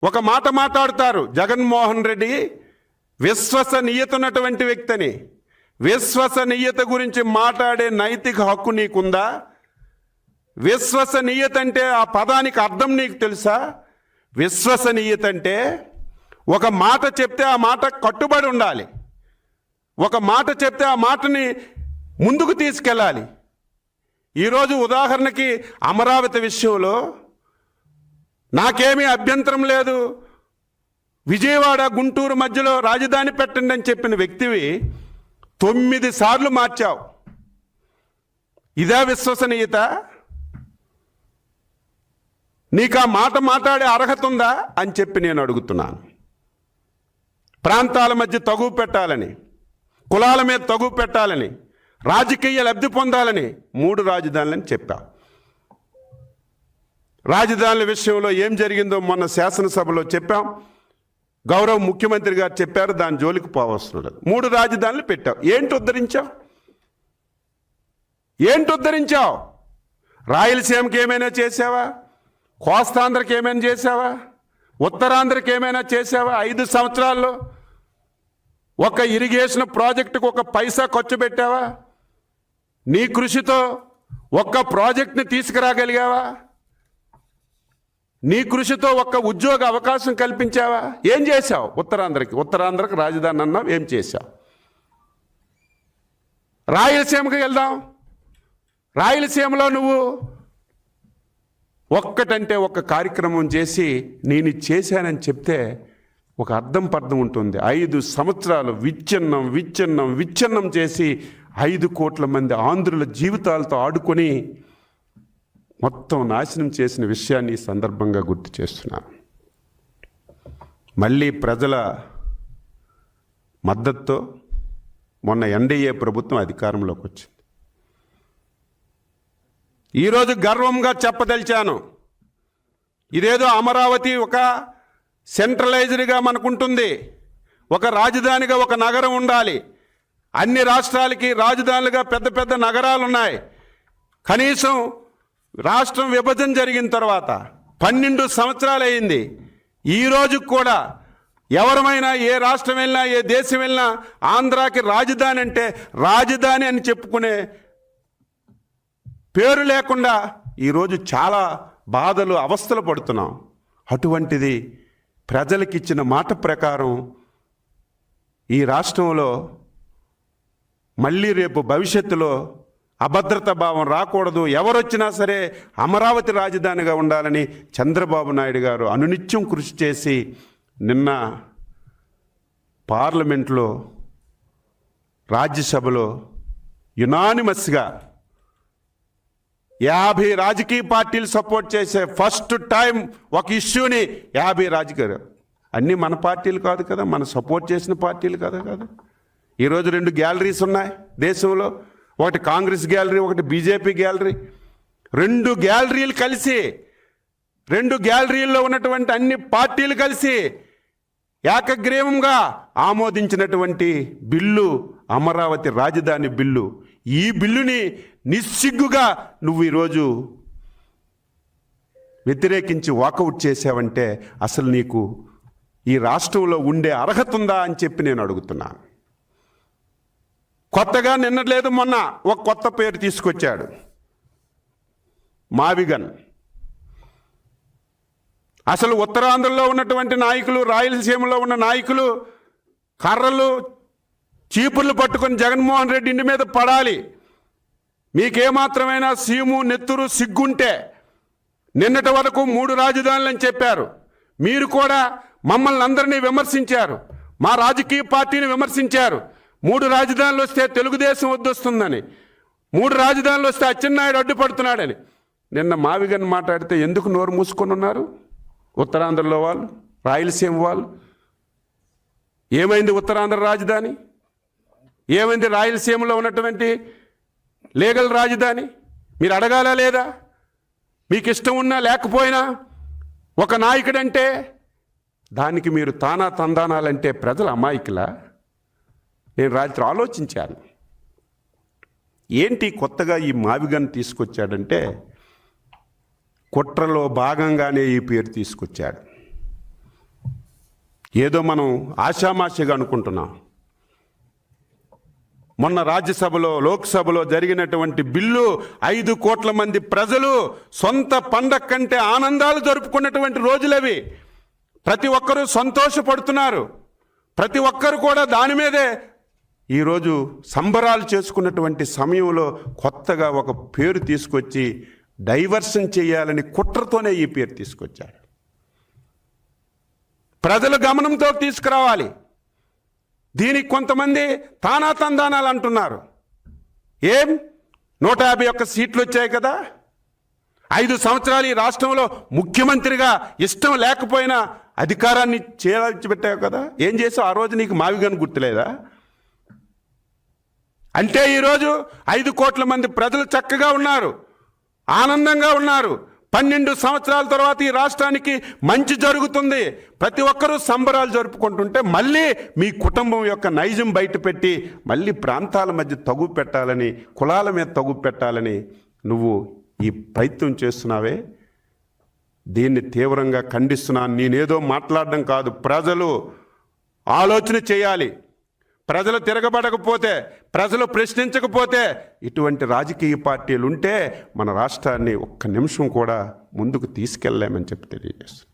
ఒక మాట మాట్లాడతారు, జగన్మోహన్ రెడ్డి విశ్వసనీయత ఉన్నటువంటి వ్యక్తిని. విశ్వసనీయత గురించి మాట్లాడే నైతిక హక్కు నీకుందా? విశ్వసనీయత అంటే ఆ పదానికి అర్థం నీకు తెలుసా? విశ్వసనీయత అంటే ఒక మాట చెప్తే ఆ మాట కట్టుబడి ఉండాలి. ఒక మాట చెప్తే ఆ మాటని ముందుకు తీసుకెళ్ళాలి. ఈరోజు ఉదాహరణకి అమరావతి విషయంలో నాకేమీ అభ్యంతరం లేదు, విజయవాడ గుంటూరు మధ్యలో రాజధాని పెట్టండి అని చెప్పిన వ్యక్తివి 9 సార్లు మార్చావు. ఇదా విశ్వసనీయత? నీకు ఆ మాట మాట్లాడే అర్హత ఉందా అని చెప్పి నేను అడుగుతున్నాను. ప్రాంతాల మధ్య తగువ పెట్టాలని, కులాల మీద తగువ పెట్టాలని, రాజకీయ లబ్ధి పొందాలని 3 రాజధానులని చెప్పావు. రాజధానుల విషయంలో ఏం జరిగిందో మొన్న శాసనసభలో చెప్పాం. గౌరవ ముఖ్యమంత్రి గారు చెప్పారు, దాని జోలికి పోవస్తున్నారు. 3 రాజధానులు పెట్టావు. ఏంటి ఉద్ధరించావు? రాయలసీమకి ఏమైనా చేసావా? కోస్తాంధ్రకి ఏమైనా చేసావా? ఉత్తరాంధ్రకి ఏమైనా చేసావా? 5 సంవత్సరాల్లో ఒక ఇరిగేషన్ ప్రాజెక్టుకు ఒక పైసా ఖర్చు పెట్టావా? నీ కృషితో ఒక్క ప్రాజెక్ట్ని తీసుకురాగలిగావా? నీ కృషితో ఒక్క ఉద్యోగ అవకాశం కల్పించావా? ఏం చేశావు? ఉత్తరాంధ్రకి రాజధాని అన్నావు, ఏం చేశావు? రాయలసీమకి వెళ్దాం. రాయలసీమలో నువ్వు ఒక్కటంటే ఒక్క కార్యక్రమం చేసి నేను చేశానని చెప్తే ఒక పర్థం ఉంటుంది. 5 సంవత్సరాలు విచ్ఛిన్నం చేసి 5 కోట్ల మంది ఆంధ్రుల జీవితాలతో ఆడుకొని మొత్తం నాశనం చేసిన విషయాన్ని ఈ సందర్భంగా గుర్తు చేస్తున్నాను. మళ్ళీ ప్రజల మద్దతుతో మొన్న ఎన్డీఏ ప్రభుత్వం అధికారంలోకి వచ్చింది. ఈరోజు గర్వంగా చెప్పదలిచాను, ఇదేదో అమరావతి ఒక సెంట్రలైజ్డ్గా మనకుంటుంది, ఒక రాజధానిగా ఒక నగరం ఉండాలి. అన్ని రాష్ట్రాలకి రాజధానులుగా పెద్ద పెద్ద నగరాలు ఉన్నాయి. కనీసం రాష్ట్రం విభజన జరిగిన తర్వాత 12 సంవత్సరాలు అయింది. ఈరోజు కూడా ఎవరమైనా ఏ రాష్ట్రం వెళ్ళినా, ఏ దేశం వెళ్ళినా ఆంధ్రాకి రాజధాని అంటే రాజధాని అని చెప్పుకునే పేరు లేకుండా ఈరోజు చాలా బాధలు, అవస్థలు పడుతున్నాం. అటువంటిది ప్రజలకిచ్చిన మాట ప్రకారం ఈ రాష్ట్రంలో మళ్ళీ రేపు భవిష్యత్తులో అభద్రతా భావం రాకూడదు, ఎవరొచ్చినా సరే అమరావతి రాజధానిగా ఉండాలని చంద్రబాబు నాయుడు గారు అనునిత్యం కృషి చేసి నిన్న పార్లమెంట్లో, రాజ్యసభలో యునానిమస్గా 50 రాజకీయ పార్టీలు సపోర్ట్ చేసే ఫస్ట్ టైం ఒక ఇష్యూని 50 రాజకీయ, అన్నీ మన పార్టీలు కాదు కదా, మన సపోర్ట్ చేసిన పార్టీలు కదా. ఈరోజు 2 గ్యాలరీస్ ఉన్నాయి దేశంలో, ఒకటి కాంగ్రెస్ గ్యాలరీ, ఒకటి బీజేపీ గ్యాలరీ. 2 గ్యాలరీలు కలిసి, 2 గ్యాలరీల్లో ఉన్నటువంటి అన్ని పార్టీలు కలిసి ఏకగ్రీవంగా ఆమోదించినటువంటి బిల్లు అమరావతి రాజధాని బిల్లు. ఈ బిల్లుని నిస్సిగ్గుగా నువ్వు ఈరోజు వ్యతిరేకించి వాకౌట్ చేసావంటే అసలు నీకు ఈ రాష్ట్రంలో ఉండే అర్హత ఉందా అని చెప్పి నేను అడుగుతున్నాను. కొత్తగా నిన్నలేదు మొన్న ఒక కొత్త పేరు తీసుకొచ్చాడు, మావిగన్. అసలు ఉత్తరాంధ్రలో ఉన్నటువంటి నాయకులు, రాయలసీమలో ఉన్న నాయకులు కర్రలు, చీపుర్లు పట్టుకొని జగన్మోహన్ రెడ్డి ఇంటి మీద పడాలి. మీకేమాత్రమైనా సీము, నెత్తురు, సిగ్గుంటే నిన్నటి వరకు 3 రాజధానులని చెప్పారు. మీరు కూడా మమ్మల్ని అందరినీ విమర్శించారు, మా రాజకీయ పార్టీని విమర్శించారు. 3 రాజధానులు వస్తే తెలుగుదేశం వస్తుందని, 3 రాజధానులు వస్తే అచ్చెన్నాయుడు అడ్డుపడుతున్నాడని. నిన్న మావిగన్ మాట్లాడితే ఎందుకు నోరు మూసుకొని ఉన్నారు? ఉత్తరాంధ్రలో వాళ్ళు, రాయలసీమ వాళ్ళు. ఏమైంది ఉత్తరాంధ్ర రాజధాని? ఏమైంది రాయలసీమలో ఉన్నటువంటి లీగల్ రాజధాని? మీరు అడగాలా లేదా? మీకు ఇష్టం ఉన్నా లేకపోయినా ఒక నాయకుడంటే దానికి మీరు తానా తందానాలంటే ప్రజల అమాయకులా? నేను రాత్రి ఆలోచించాను, ఏంటి కొత్తగా ఈ మావిగన్ తీసుకొచ్చాడంటే కుట్రలో భాగంగానే ఈ పేరు తీసుకొచ్చాడు. ఏదో మనం ఆషామాషిగా అనుకుంటున్నాం. మొన్న రాజ్యసభలో లోక్సభలో జరిగినటువంటి బిల్లు 5 కోట్ల మంది ప్రజలు సొంత పండగ కంటే ఆనందాలు జరుపుకున్నటువంటి రోజులవి. ప్రతి ఒక్కరూ సంతోషపడుతున్నారు. ప్రతి ఒక్కరు కూడా దాని మీదే ఈరోజు సంబరాలు చేసుకున్నటువంటి సమయంలో కొత్తగా ఒక పేరు తీసుకొచ్చి డైవర్షన్ చేయాలని కుట్రతోనే ఈ పేరు తీసుకొచ్చాడు. ప్రజల గమనంతో తీసుకురావాలి. దీనికి కొంతమంది తానాతందానాలు అంటున్నారు. 151 సీట్లు వచ్చాయి కదా, 5 సంవత్సరాలు ఈ రాష్ట్రంలో ముఖ్యమంత్రిగా ఇష్టం లేకపోయినా అధికారాన్ని చేర్చిపెట్టావు కదా, ఏం చేసావు ఆ రోజు? నీకు మావిగాని గుర్తులేదా? అంటే ఈరోజు 5 కోట్ల మంది ప్రజలు చక్కగా ఉన్నారు, ఆనందంగా ఉన్నారు. 12 సంవత్సరాల తర్వాత ఈ రాష్ట్రానికి మంచి జరుగుతుంది, ప్రతి ఒక్కరూ సంబరాలు జరుపుకుంటుంటే మళ్ళీ మీ కుటుంబం యొక్క నైజం బయటపెట్టి మళ్ళీ ప్రాంతాల మధ్య తగు పెట్టాలని, కులాల మీద తగు పెట్టాలని నువ్వు ఈ ప్రయత్నం చేస్తున్నావే, దీన్ని తీవ్రంగా ఖండిస్తున్నాను. నేనేదో మాట్లాడడం కాదు, ప్రజలు ఆలోచన చేయాలి. ప్రజలు తిరగబడకపోతే, ప్రజలు ప్రశ్నించకపోతే ఇటువంటి రాజకీయ పార్టీలు ఉంటే మన రాష్ట్రాన్ని ఒక్క నిమిషం కూడా ముందుకు తీసుకెళ్ళలేమని చెప్పి తెలియజేస్తాను.